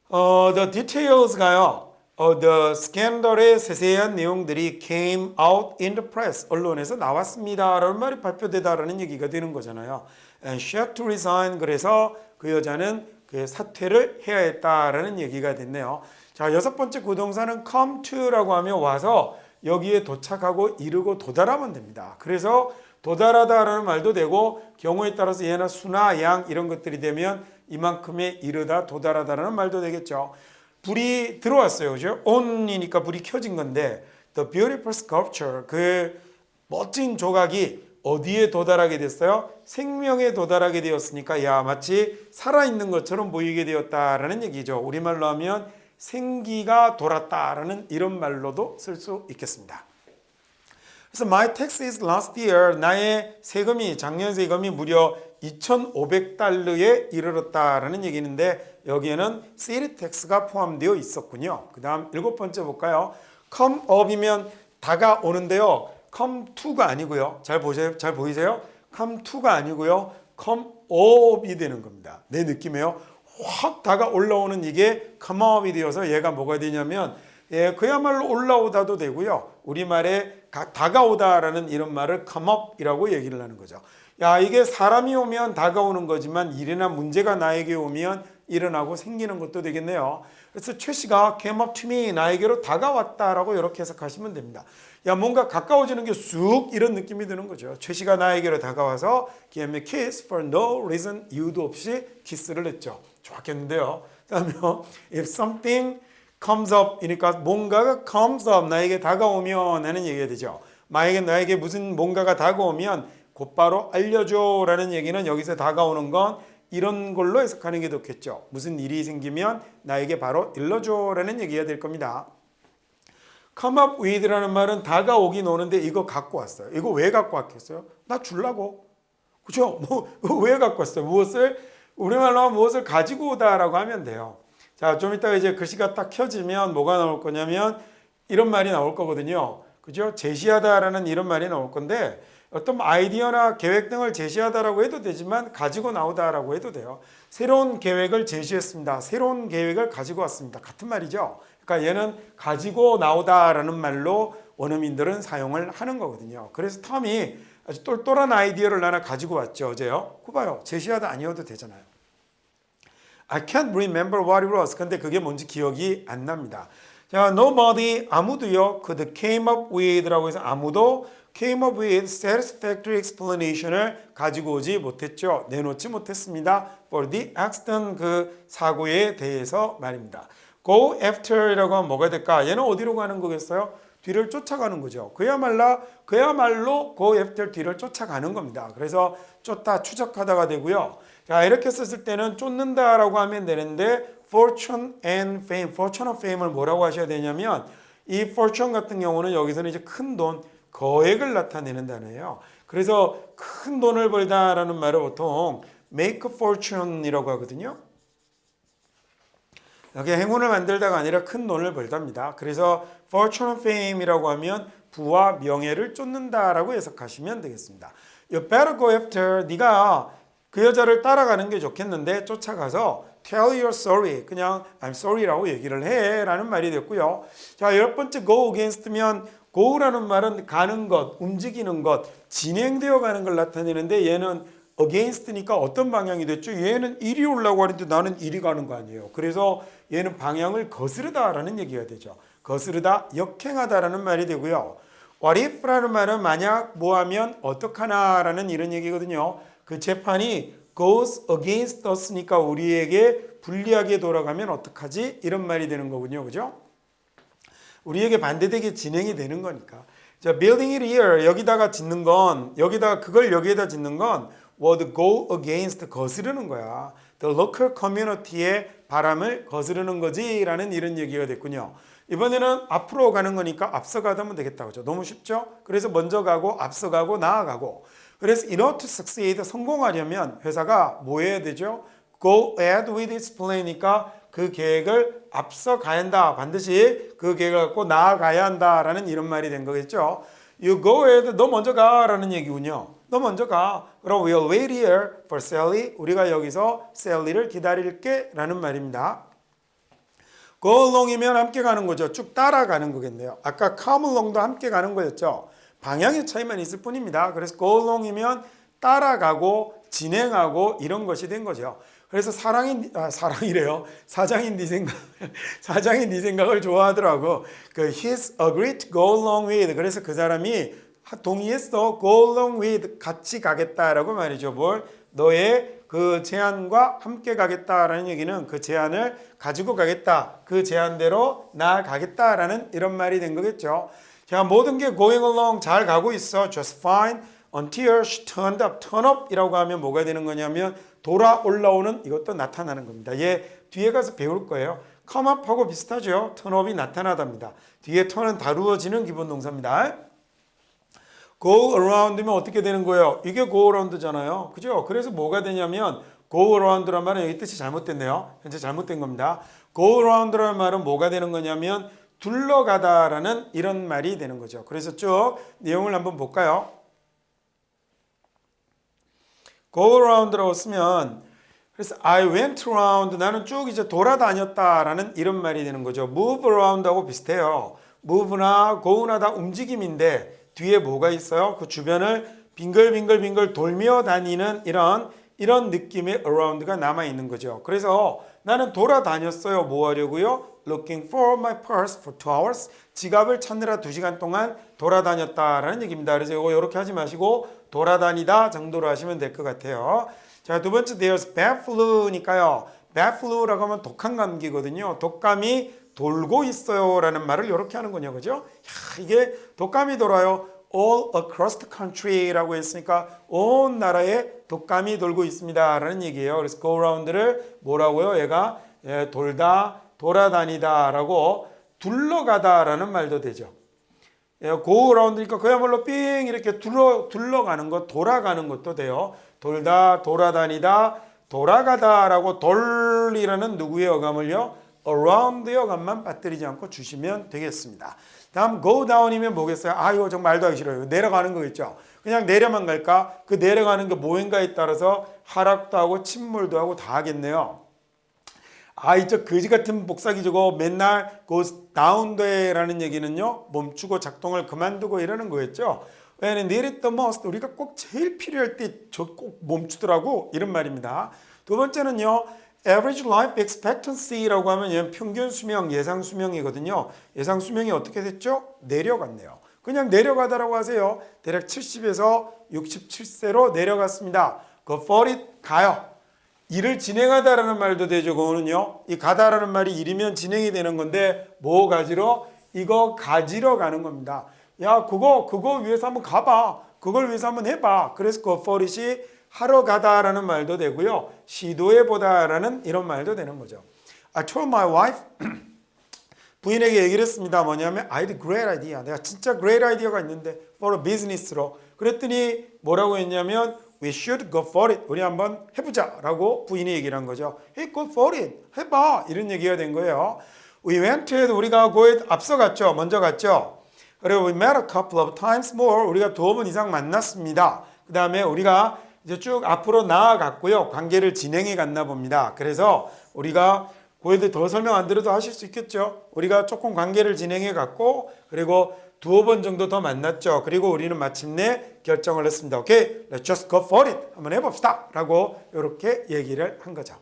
The details가요. The scandal의 세세한 내용들이 came out in the press. 언론에서 나왔습니다라는 말이 발표되다라는 얘기가 되는 거잖아요. And she had to resign. 그래서 그 여자는 그 사퇴를 해야 했다라는 얘기가 됐네요. 자, 여섯 번째 구동사는 come to라고 하면 와서 여기에 도착하고 이르고 도달하면 됩니다. 그래서 도달하다라는 말도 되고 경우에 따라서 얘나 수나 양 이런 것들이 되면 이만큼에 이르다 도달하다라는 말도 되겠죠. 불이 들어왔어요. 그죠? on이니까 불이 켜진 건데 the beautiful sculpture 그 멋진 조각이 어디에 도달하게 됐어요? 생명에 도달하게 되었으니까 야 마치 살아있는 것처럼 보이게 되었다라는 얘기죠. 우리말로 하면 생기가 돌았다라는 이런 말로도 쓸 수 있겠습니다. 그래서 my taxes last year, 나의 세금이 작년 세금이 무려 2,500달러에 이르렀다라는 얘기인데 여기에는 city tax가 포함되어 있었군요. 그 다음 7번째 볼까요? come up이면 다가오는데요. come to가 아니고요. 잘 보이세요? come to가 아니고요. come up이 되는 겁니다. 내 느낌이에요. 확 다가 올라오는 이게 come up이 되어서 얘가 뭐가 되냐면 그야말로 올라오다도 되고요. 우리말에 다가오다라는 이런 말을 come up이라고 얘기를 하는 거죠. 야, 이게 사람이 오면 다가오는 거지만 일이나 문제가 나에게 오면 일어나고 생기는 것도 되겠네요. 그래서 최 씨가 came up to me, 나에게로 다가왔다라고 이렇게 해석하시면 됩니다. 야, 뭔가 가까워지는 게 쑥 이런 느낌이 드는 거죠. 최 씨가 나에게로 다가와서 gave me kiss for no reason, 이유도 없이 키스를 했죠. 좋았겠는데요. 그다음에 if something comes up 이니까 뭔가가 comes up, 나에게 다가오면 하는 얘기가 되죠. 만약에 나에게 무슨 뭔가가 다가오면 곧바로 알려줘 라는 얘기는 여기서 다가오는 건 이런 걸로 해석하는 게 좋겠죠. 무슨 일이 생기면 나에게 바로 일러줘 라는 얘기가 될 겁니다. come up with라는 말은 다가오긴 오는데 이거 갖고 왔어요. 이거 왜 갖고 왔겠어요? 나 주려고. 그렇죠? 왜 갖고 왔어요? 무엇을? 우리말로 하면 무엇을 가지고 오다라고 하면 돼요. 자, 좀 이따가 이제 글씨가 딱 켜지면 뭐가 나올 거냐면 이런 말이 나올 거거든요. 그죠? 제시하다라는 이런 말이 나올 건데 어떤 아이디어나 계획 등을 제시하다라고 해도 되지만 가지고 나오다라고 해도 돼요. 새로운 계획을 제시했습니다. 새로운 계획을 가지고 왔습니다. 같은 말이죠. 그러니까 얘는 가지고 나오다라는 말로 원어민들은 사용을 하는 거거든요. 그래서 텀이 아주 똘똘한 아이디어를 하나 가지고 왔죠. 어제요. 그거 봐요. 제시하다 아니어도 되잖아요. I can't remember what it was. 근데 그게 뭔지 기억이 안 납니다. 자, nobody, 아무도요. could came up with라고 해서 아무도 came up with satisfactory explanation을 가지고 오지 못했죠. 내놓지 못했습니다. For the accident, 그 사고에 대해서 말입니다. Go after이라고 하면 뭐가 될까? 얘는 어디로 가는 거겠어요? 뒤를 쫓아가는 거죠. 그야말로 go after 뒤를 쫓아가는 겁니다. 그래서 쫓다 추적하다가 되고요. 자, 이렇게 썼을 때는 쫓는다라고 하면 되는데 fortune and fame, fortune and fame을 뭐라고 하셔야 되냐면 이 fortune 같은 경우는 여기서는 이제 큰 돈, 거액을 나타내는 단어예요. 그래서 큰 돈을 벌다라는 말을 보통 make a fortune이라고 하거든요. 여기 행운을 만들다가 아니라 큰 돈을 벌답니다. 그래서 fortune and fame이라고 하면 부와 명예를 쫓는다라고 해석하시면 되겠습니다. You better go after, 네가 그 여자를 따라가는 게 좋겠는데 쫓아가서 tell you're sorry, 그냥 I'm sorry라고 얘기를 해 라는 말이 됐고요. 자, 10번째 go against면 go라는 말은 가는 것, 움직이는 것, 진행되어 가는 걸 나타내는데 얘는 against니까 어떤 방향이 됐죠? 얘는 이리 오려고 하는데 나는 이리 가는 거 아니에요. 그래서 얘는 방향을 거스르다라는 얘기가 되죠. 거스르다, 역행하다라는 말이 되고요. What if라는 말은 만약 뭐하면 어떡하나라는 이런 얘기거든요. 그 재판이 goes against us니까 우리에게 불리하게 돌아가면 어떡하지? 이런 말이 되는 거군요. 그죠? 우리에게 반대되게 진행이 되는 거니까. 자, building it here, 여기다가 짓는 건, 여기에다 짓는 건 would go against, 거스르는 거야. The local community의 바람을 거스르는 거지 라는 이런 얘기가 됐군요. 이번에는 앞으로 가는 거니까 앞서가면 되겠다. 그죠? 너무 쉽죠? 그래서 먼저 가고 앞서가고 나아가고. 그래서 in order to succeed, 성공하려면 회사가 뭐 해야 되죠? Go ahead with its plan이니까 그 계획을 앞서 가야 한다. 반드시 그 계획을 갖고 나아가야 한다라는 이런 말이 된 거겠죠. You go ahead, 너 먼저 가라는 얘기군요. 너 먼저 가. 그럼 we'll wait here for Sally. 우리가 여기서 Sally를 기다릴게 라는 말입니다. Go along이면 함께 가는 거죠. 쭉 따라가는 거겠네요. 아까 come along도 함께 가는 거였죠. 방향의 차이만 있을 뿐입니다. 그래서 go along이면 따라가고 진행하고 이런 것이 된 거죠. 그래서 사랑이래요. 사장인 네 생각을 좋아하더라고. 그 he's agreed to go along with. 그래서 그 사람이 동의했어. go along with. 같이 가겠다라고 말이죠. 뭘? 너의 그 제안과 함께 가겠다라는 얘기는 그 제안을 가지고 가겠다. 그 제안대로 나아가겠다라는 이런 말이 된 거겠죠. 자, 모든 게 going along 잘 가고 있어. just fine until she turned up. turn up 이라고 하면 뭐가 되는 거냐면 돌아 올라오는 이것도 나타나는 겁니다. 얘 뒤에 가서 배울 거예요. come up하고 비슷하죠. turn up이 나타나답니다. 뒤에 turn은 다루어지는 기본 동사입니다. go around면 어떻게 되는 거예요? 이게 go around잖아요. 그죠? 그래서 뭐가 되냐면 go around란 말은 여기 뜻이 잘못됐네요. 현재 잘못된 겁니다. go around라는 말은 뭐가 되는 거냐면 둘러가다라는 이런 말이 되는 거죠. 그래서 쭉 내용을 한번 볼까요? go around라고 쓰면 그래서 I went around 나는 쭉 이제 돌아다녔다라는 이런 말이 되는 거죠. move around하고 비슷해요. move나 go나 다 움직임인데 뒤에 뭐가 있어요? 그 주변을 빙글빙글 돌며 다니는 이런 느낌의 around가 남아 있는 거죠. 그래서 나는 돌아다녔어요. 뭐 하려고요? Looking for my purse for 2 hours. 지갑을 찾느라 2시간 동안 돌아다녔다라는 얘기입니다. 그래서 이거 이렇게 하지 마시고 돌아다니다 정도로 하시면 될 것 같아요. 자, 두 번째 there's bad flu니까요. bad flu라고 하면 독한 감기거든요. 독감이 돌고 있어요라는 말을 이렇게 하는 거냐, 그죠? 야, 이게 독감이 돌아요. All across the country라고 했으니까 온 나라에 독감이 돌고 있습니다라는 얘기예요. 그래서 go around를 뭐라고요? 얘가 돌다, 돌아다니다라고 둘러가다라는 말도 되죠. go around니까 그야말로 삥 이렇게 둘러가는 것, 돌아가는 것도 돼요. 돌다, 돌아다니다, 돌아가다라고 돌이라는 누구의 어감을요? around의 어감만 빠뜨리지 않고 주시면 되겠습니다. 다음 go down이면 뭐겠어요? 아, 이거 정말 말도 하기 싫어요. 내려가는 거겠죠. 그냥 내려만 갈까? 그 내려가는 게 뭐인가에 따라서 하락도 하고 침몰도 하고 다 하겠네요. 아, 이쪽 거지 같은 복사기 저거 맨날 goes down 돼라는 얘기는요, 멈추고 작동을 그만두고 이러는 거였죠. 왜냐면 need it the most, 우리가 꼭 제일 필요할 때 저 꼭 멈추더라고, 이런 말입니다. 두 번째는요, average life expectancy라고 하면 얘는 평균 수명, 예상 수명이거든요. 예상 수명이 어떻게 됐죠? 내려갔네요. 그냥 내려가다라고 하세요. 대략 70에서 67세로 내려갔습니다. Go for it, 가요. 일을 진행하다라는 말도 되죠. 그거는요. 이 가다라는 말이 일이면 진행이 되는 건데 뭐 가지러? 이거 가지러 가는 겁니다. 야, 그거 위해서 한번 가봐. 그걸 위해서 한번 해봐. 그래서 go for it이 하러 가다라는 말도 되고요. 시도해보다라는 이런 말도 되는 거죠. I told my wife 부인에게 얘기를 했습니다. 뭐냐면 I had a great idea. 내가 진짜 great idea가 있는데 for a business로. 그랬더니 뭐라고 했냐면 We should go for it. 우리 한번 해보자 라고 부인이 얘기를 한 거죠. Hey, go for it. 해봐. 이런 얘기가 된 거예요. We went ahead. 우리가 go에 앞서갔죠. 먼저 갔죠. 그리고 we met a couple of times more. 우리가 2번 이상 만났습니다. 그 다음에 우리가 이제 쭉 앞으로 나아갔고요. 관계를 진행해 갔나 봅니다. 그래서 우리가 고에도 더 설명 안 드려도 하실 수 있겠죠. 우리가 조금 관계를 진행해 갔고 그리고 2번 정도 더 만났죠. 그리고 우리는 마침내 결정을 했습니다. 오케이, let's just go for it. 한번 해봅시다. 라고 이렇게 얘기를 한 거죠.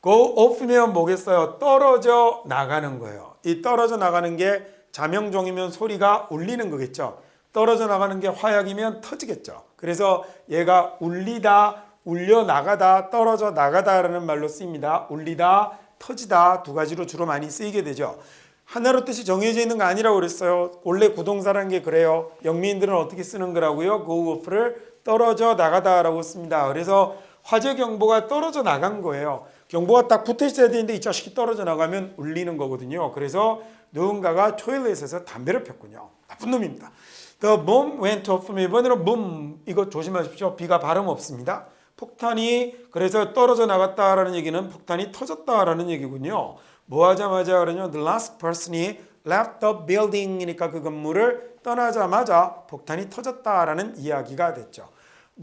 go off면 뭐겠어요? 떨어져 나가는 거예요. 이 떨어져 나가는 게 자명종이면 소리가 울리는 거겠죠. 떨어져 나가는 게 화약이면 터지겠죠. 그래서 얘가 울리다, 울려 나가다, 떨어져 나가다라는 말로 쓰입니다. 울리다, 터지다 두 가지로 주로 많이 쓰이게 되죠. 하나로 뜻이 정해져 있는 거 아니라고 그랬어요. 원래 구동사라는 게 그래요. 영미인들은 어떻게 쓰는 거라고요? go off를 떨어져 나가다라고 씁니다. 그래서 화재 경보가 떨어져 나간 거예요. 경보가 딱 붙어 있어야 되는데 이 자식이 떨어져 나가면 울리는 거거든요. 그래서 누군가가 토일렛에서 담배를 폈군요. 나쁜 놈입니다. The bomb went off. 이번에는 boom. 이거 조심하십시오. B가 발음 없습니다. 폭탄이 그래서 떨어져 나갔다라는 얘기는 폭탄이 터졌다라는 얘기군요. 뭐 하자마자 그러냐? The last person이 left the building이니까 그 건물을 떠나자마자 폭탄이 터졌다라는 이야기가 됐죠.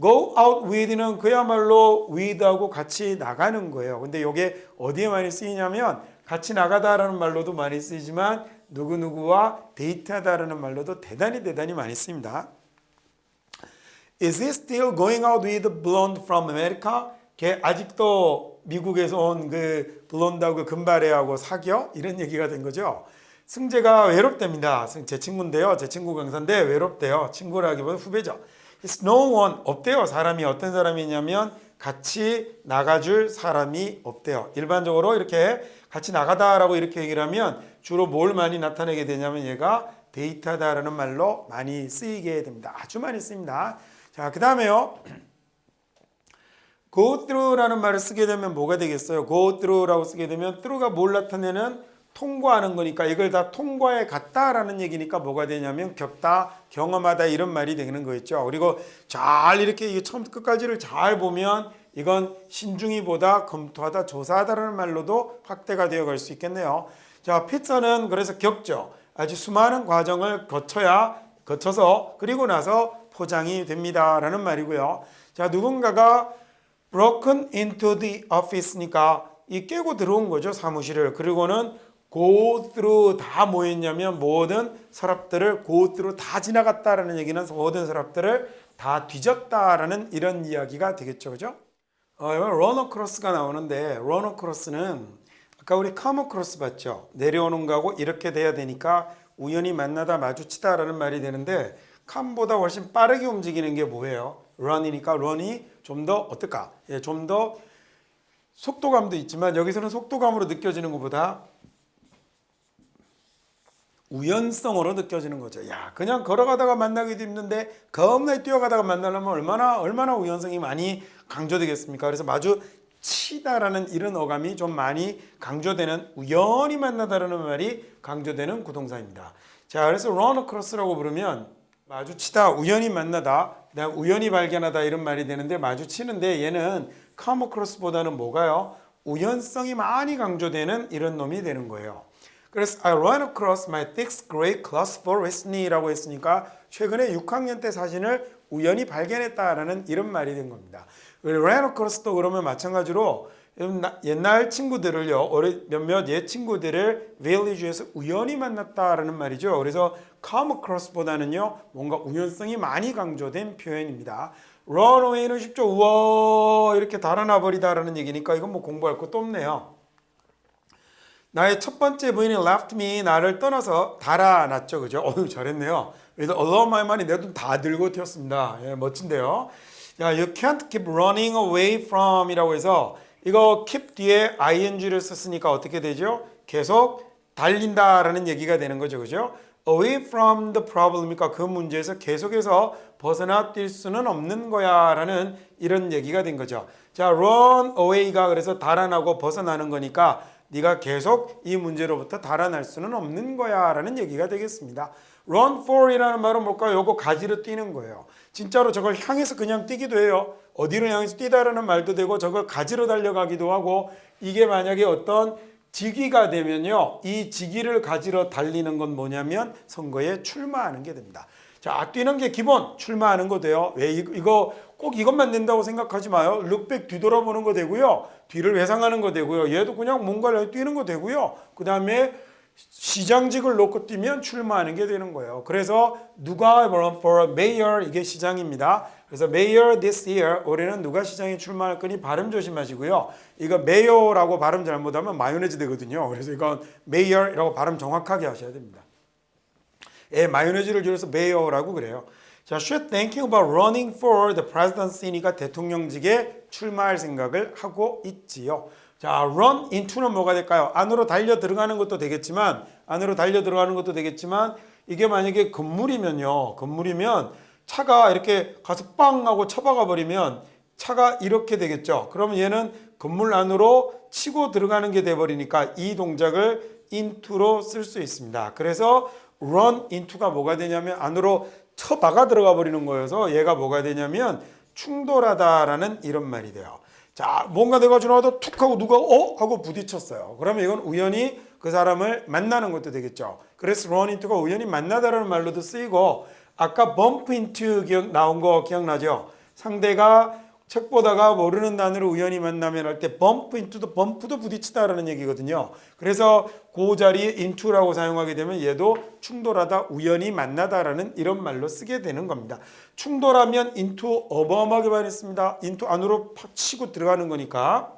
Go out with는 그야말로 with하고 같이 나가는 거예요. 근데 이게 어디에 많이 쓰이냐면 같이 나가다라는 말로도 많이 쓰이지만 누구누구와 데이트하다라는 말로도 대단히 많이 쓰입니다. Is he still going out with the blonde from America? 걔 아직도 미국에서 온 그 블론드하고 금발애하고 사겨? 이런 얘기가 된 거죠. 승재가 외롭답니다. 제 친구인데요. 제 친구 강사인데 외롭대요. 친구라기보다 후배죠. It's no one. 없대요. 사람이 어떤 사람이냐면 같이 나가줄 사람이 없대요. 일반적으로 이렇게 같이 나가다라고 이렇게 얘기를 하면 주로 뭘 많이 나타내게 되냐면 얘가 데이트하다라는 말로 많이 쓰이게 됩니다. 아주 많이 쓰입니다. 자, 그 다음에요. go through라는 말을 쓰게 되면 뭐가 되겠어요? go through라고 쓰게 되면 through가 뭘 나타내는? 통과하는 거니까 이걸 다 통과해 갔다라는 얘기니까 뭐가 되냐면 겪다, 경험하다 이런 말이 되는 거겠죠. 그리고 잘 이렇게 이게 처음부터 끝까지를 잘 보면 이건 신중히보다 검토하다, 조사하다라는 말로도 확대가 되어 갈 수 있겠네요. 자, 피자는 그래서 겪죠. 아주 수많은 과정을 거쳐서 그리고 나서 포장이 됩니다라는 말이고요. 자, 누군가가 broken into the office니까 이 깨고 들어온 거죠, 사무실을. 그리고는 go through 다 뭐였냐면 모든 서랍들을 go through 다 지나갔다라는 얘기는 모든 서랍들을 다 뒤졌다라는 이런 이야기가 되겠죠, 그죠? run across가 나오는데 run across는 아까 우리 come across 봤죠? 내려오는 거하고 이렇게 돼야 되니까 우연히 만나다 마주치다라는 말이 되는데 come보다 훨씬 빠르게 움직이는 게 뭐예요? run이니까 run이 좀 더 어떨까? 예, 좀 더 속도감도 있지만 여기서는 속도감으로 느껴지는 것보다 우연성으로 느껴지는 거죠. 야, 그냥 걸어가다가 만나기도 힘든데 겁나 뛰어가다가 만나려면 얼마나 우연성이 많이 강조되겠습니까? 그래서 마주치다라는 이런 어감이 좀 많이 강조되는 우연히 만나다라는 말이 강조되는 구동사입니다. 자, 그래서 run across라고 부르면 마주치다, 우연히 만나다, 그다음 우연히 발견하다 이런 말이 되는데 마주치는데 얘는 come across보다는 뭐가요? 우연성이 많이 강조되는 이런 놈이 되는 거예요. 그래서 I ran across my sixth grade class for recently라고 했으니까 최근에 6학년 때 사진을 우연히 발견했다라는 이런 말이 된 겁니다. ran across도 그러면 마찬가지로 옛날 친구들을요, 몇몇 옛 친구들을 village에서 우연히 만났다라는 말이죠. 그래서 come across보다는요, 뭔가 우연성이 많이 강조된 표현입니다. run away는 쉽죠. 우와 이렇게 달아나 버리다라는 얘기니까 이건 뭐 공부할 것도 없네요. 나의 첫 번째 부인이 left me, 나를 떠나서 달아났죠, 그죠? 어휴, 잘했네요. 그래서 alone my money, 내 돈 다 들고 튀었습니다. 예, 멋진데요. 야, you can't keep running away from 이라고 해서 이거 keep 뒤에 ing를 썼으니까 어떻게 되죠? 계속 달린다라는 얘기가 되는 거죠, 그죠? away from the problem이니까 그 문제에서 계속해서 벗어나 뛸 수는 없는 거야 라는 이런 얘기가 된 거죠. 자, run away가 그래서 달아나고 벗어나는 거니까 네가 계속 이 문제로부터 달아날 수는 없는 거야 라는 얘기가 되겠습니다. run for 이라는 말은 뭘까요? 요거 가지로 뛰는 거예요. 진짜로 저걸 향해서 그냥 뛰기도 해요. 어디로 향해서 뛰다라는 말도 되고 저걸 가지로 달려가기도 하고 이게 만약에 어떤 직위가 되면요. 이 직위를 가지러 달리는 건 뭐냐면 선거에 출마하는 게 됩니다. 자, 뛰는 게 기본, 출마하는 거 돼요. 왜 이거 꼭 이것만 된다고 생각하지 마요. 룩백 뒤돌아보는 거 되고요. 뒤를 회상하는 거 되고요. 얘도 그냥 뭔가를 뛰는 거 되고요. 그 다음에 시장직을 놓고 뛰면 출마하는 게 되는 거예요. 그래서 누가 run for mayor 이게 시장입니다. 그래서 mayor this year 올해는 누가 시장에 출마할 거니 발음 조심하시고요. 이거 mayor라고 발음 잘못하면 마요네즈 되거든요. 그래서 이건 mayor이라고 발음 정확하게 하셔야 됩니다. 예, 마요네즈를 줄여서 mayor라고 그래요. 자, she's thinking about running for the presidency니까 대통령직에 출마할 생각을 하고 있지요. 자, run into는 뭐가 될까요? 안으로 달려 들어가는 것도 되겠지만 이게 만약에 건물이면요. 건물이면 차가 이렇게 가서 빵 하고 쳐박아 버리면 차가 이렇게 되겠죠. 그러면 얘는 건물 안으로 치고 들어가는 게 돼 버리니까 이 동작을 into로 쓸 수 있습니다. 그래서 run into가 뭐가 되냐면 안으로 쳐박아 들어가 버리는 거여서 얘가 뭐가 되냐면 충돌하다라는 이런 말이 돼요. 자, 뭔가 내가 지나가다 툭 하고 누가 하고 부딪혔어요. 그러면 이건 우연히 그 사람을 만나는 것도 되겠죠. 그래서 run into가 우연히 만나다라는 말로도 쓰이고 아까 bump into 나온 거 기억나죠? 상대가 책 보다가 모르는 단어를 우연히 만나면 할 때 bump into도 bump도 부딪히다라는 얘기거든요. 그래서 그 자리에 into라고 사용하게 되면 얘도 충돌하다, 우연히 만나다라는 이런 말로 쓰게 되는 겁니다. 충돌하면 into 어마어마하게 많이 씁니다. into 안으로 팍 치고 들어가는 거니까.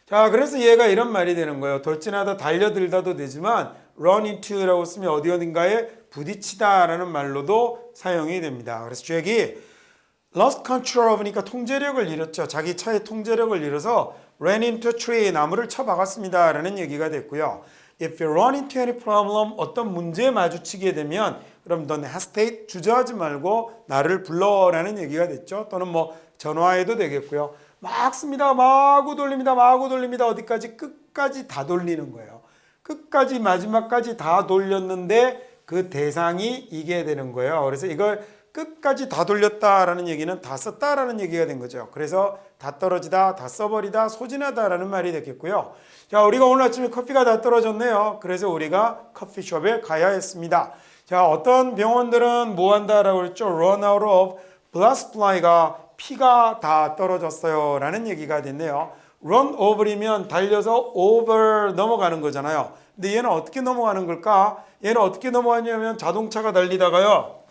자, 그래서 얘가 이런 말이 되는 거예요. 돌진하다, 달려들다도 되지만 run into라고 쓰면 어딘가에 부딪히다라는 말로도 사용이 됩니다. 그래서 잭이 lost control of니까 통제력을 잃었죠. 자기 차의 통제력을 잃어서 ran into a tree, 나무를 쳐박았습니다 라는 얘기가 됐고요. If you run into any problem, 어떤 문제에 마주치게 되면 그럼 don't hesitate, 주저하지 말고 나를 불러라는 얘기가 됐죠. 또는 뭐 전화해도 되겠고요. 막 씁니다. 마구 돌립니다. 마구 돌립니다. 어디까지? 끝까지 다 돌리는 거예요. 끝까지 마지막까지 다 돌렸는데 그 대상이 이게 되는 거예요. 그래서 이걸 끝까지 다 돌렸다라는 얘기는 다 썼다라는 얘기가 된 거죠. 그래서 다 떨어지다, 다 써버리다, 소진하다라는 말이 되겠고요. 자, 우리가 오늘 아침에 커피가 다 떨어졌네요. 그래서 우리가 커피숍에 가야 했습니다. 자, 어떤 병원들은 뭐 한다라고 했죠? Run out of blood supply가 피가 다 떨어졌어요 라는 얘기가 됐네요. Run over이면 달려서 over 넘어가는 거잖아요. 근데 얘는 어떻게 넘어가는 걸까? 얘는 어떻게 넘어가냐면 자동차가 달리다가요.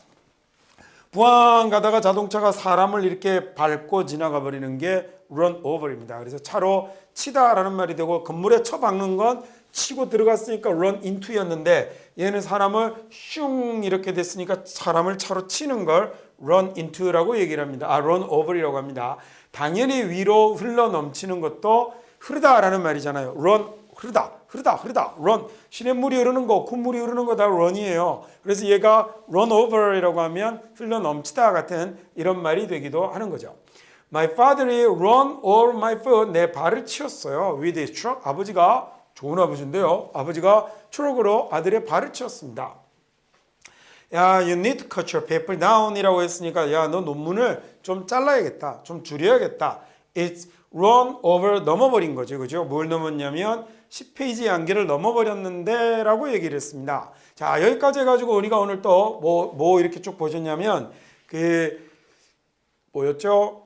부항 가다가 자동차가 사람을 이렇게 밟고 지나가 버리는 게 run over입니다. 그래서 차로 치다라는 말이 되고 건물에 쳐박는 건 치고 들어갔으니까 run into였는데 얘는 사람을 슝 이렇게 됐으니까 사람을 차로 치는 걸 run into라고 얘기를 합니다. run over이라고 합니다. 당연히 위로 흘러 넘치는 것도 흐르다라는 말이잖아요. run 흐르다 run 시냇물이 흐르는 거 콧물이 흐르는 거 다 run이에요. 그래서 얘가 run over이라고 하면 흘러 넘치다 같은 이런 말이 되기도 하는 거죠. My father이 run over my foot 내 발을 치었어요. with his truck 아버지가 좋은 아버지인데요. 아버지가 트럭으로 아들의 발을 치었습니다. 야, you need to cut your paper down 이라고 했으니까 야, 너 논문을 좀 잘라야겠다. 좀 줄여야겠다. It's run over 넘어버린 거죠. 그죠? 뭘 넘었냐면 10페이지 양기를 넘어버렸는데 라고 얘기를 했습니다. 자, 여기까지 해가지고 우리가 오늘 또 뭐 이렇게 쭉 보셨냐면 뭐였죠?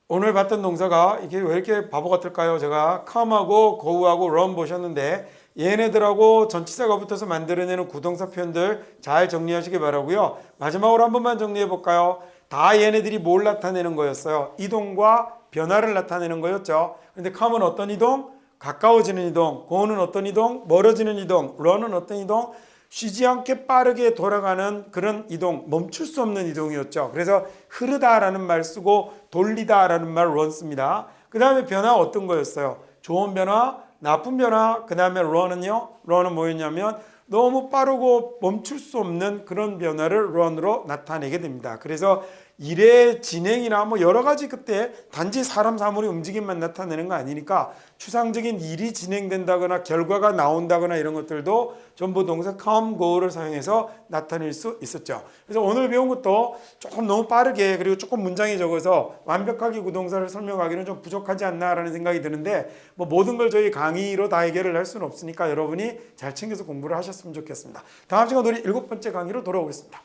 오늘 봤던 동사가 이게 왜 이렇게 바보 같을까요? 제가 come하고 go하고 run 보셨는데 얘네들하고 전치사가 붙어서 만들어내는 구동사 표현들 잘 정리하시기 바라고요. 마지막으로 한 번만 정리해 볼까요? 다 얘네들이 뭘 나타내는 거였어요? 이동과 변화를 나타내는 거였죠. 근데 come은 어떤 이동? 가까워지는 이동. go는 어떤 이동? 멀어지는 이동. run은 어떤 이동? 쉬지 않게 빠르게 돌아가는 그런 이동, 멈출 수 없는 이동이었죠. 그래서 흐르다라는 말 쓰고 돌리다라는 말 run 씁니다. 그 다음에 변화 어떤 거였어요? 좋은 변화, 나쁜 변화, 그 다음에 run은요? run은 뭐였냐면 너무 빠르고 멈출 수 없는 그런 변화를 run으로 나타내게 됩니다. 그래서 일의 진행이나 뭐 여러 가지 그때 단지 사람 사물의 움직임만 나타내는 거 아니니까 추상적인 일이 진행된다거나 결과가 나온다거나 이런 것들도 전부 동사 come, go를 사용해서 나타낼 수 있었죠. 그래서 오늘 배운 것도 조금 너무 빠르게 그리고 조금 문장이 적어서 완벽하게 구동사를 설명하기는 좀 부족하지 않나라는 생각이 드는데 뭐 모든 걸 저희 강의로 다 해결을 할 수는 없으니까 여러분이 잘 챙겨서 공부를 하셨으면 좋겠습니다. 다음 시간 우리 7번째 강의로 돌아오겠습니다.